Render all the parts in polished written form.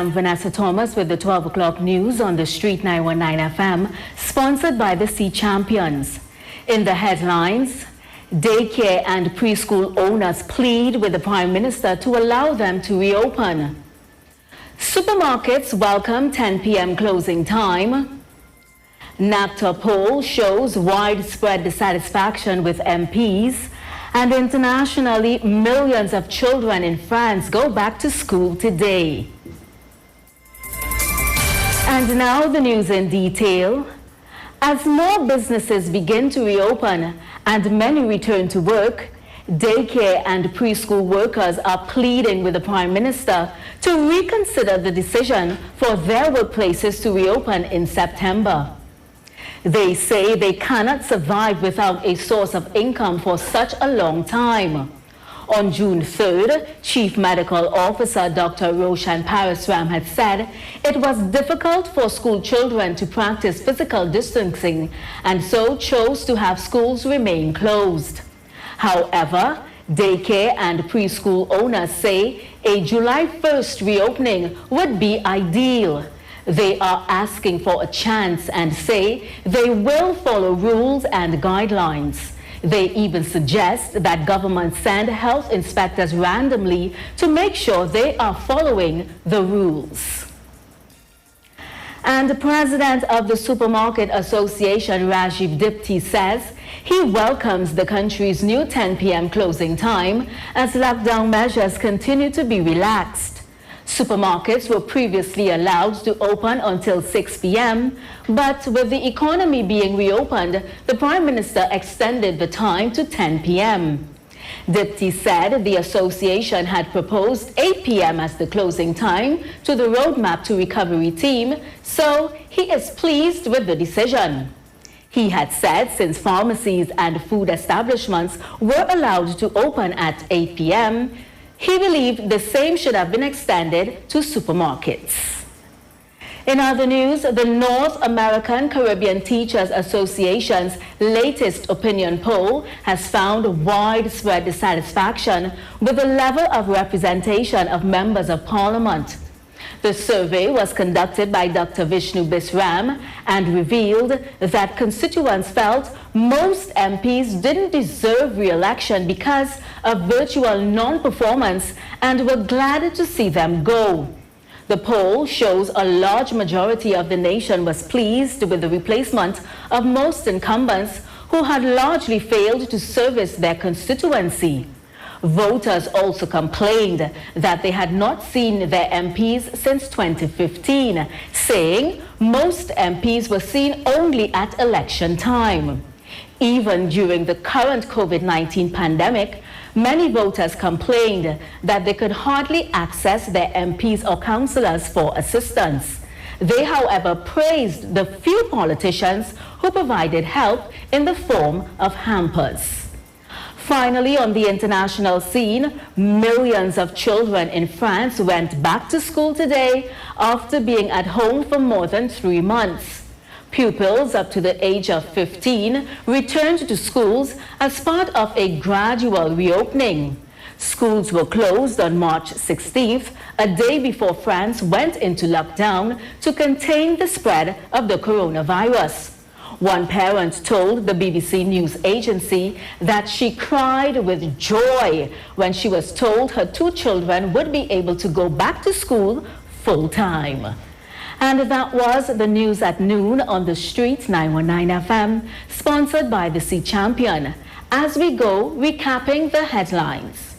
am Vanessa Thomas with the 12 o'clock news on the Street 919 FM, sponsored by the Sea Champions. In the headlines, daycare and preschool owners plead with the Prime Minister to allow them to reopen. Supermarkets welcome 10 p.m. closing time. NACTA poll shows widespread dissatisfaction with MPs. And internationally, millions of children in France go back to school today. And now the news in detail. As more businesses begin to reopen and many return to work, daycare and preschool workers are pleading with the Prime Minister to reconsider the decision for their workplaces to reopen in September. They say they cannot survive without a source of income for such a long time. On June 3rd, Chief Medical Officer Dr. Roshan Parasram had said it was difficult for school children to practice physical distancing and so chose to have schools remain closed. However, daycare and preschool owners say a July 1st reopening would be ideal. They are asking for a chance and say they will follow rules and guidelines. They even suggest that government send health inspectors randomly to make sure they are following the rules. And the president of the Supermarket Association, Rajiv Dipti, says he welcomes the country's new 10 p.m. closing time as lockdown measures continue to be relaxed. Supermarkets were previously allowed to open until 6 p.m., but with the economy being reopened, the Prime Minister extended the time to 10 p.m. Dipti said the association had proposed 8 p.m. as the closing time to the Roadmap to Recovery team, so he is pleased with the decision. He had said since pharmacies and food establishments were allowed to open at 8 p.m., he believed the same should have been extended to supermarkets. In other news, the North American Caribbean Teachers Association's latest opinion poll has found widespread dissatisfaction with the level of representation of members of Parliament. The survey was conducted by Dr. Vishnu Bisram and revealed that constituents felt most MPs didn't deserve re-election because of virtual non-performance and were glad to see them go. The poll shows a large majority of the nation was pleased with the replacement of most incumbents who had largely failed to service their constituency. Voters also complained that they had not seen their MPs since 2015, saying most MPs were seen only at election time. Even during the current COVID-19 pandemic, many voters complained that they could hardly access their MPs or councillors for assistance. They, however, praised the few politicians who provided help in the form of hampers. Finally, on the international scene, millions of children in France went back to school today after being at home for more than 3 months. Pupils up to the age of 15 returned to schools as part of a gradual reopening. Schools were closed on March 16th, a day before France went into lockdown to contain the spread of the coronavirus. One parent told the BBC News Agency that she cried with joy when she was told her 2 children would be able to go back to school full-time. And that was the news at noon on the Street 919 FM, sponsored by the Sea Champion. As we go, recapping the headlines.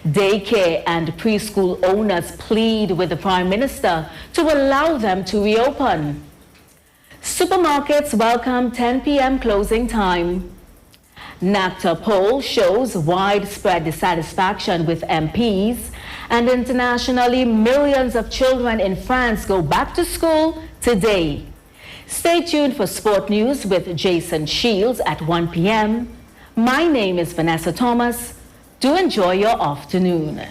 Daycare and preschool owners plead with the Prime Minister to allow them to reopen. Supermarkets welcome 10 p.m. closing time. NACTA poll shows widespread dissatisfaction with MPs, and internationally, millions of children in France go back to school today. Stay tuned for sport news with Jason Shields at 1 p.m. My name is Vanessa Thomas. Do enjoy your afternoon.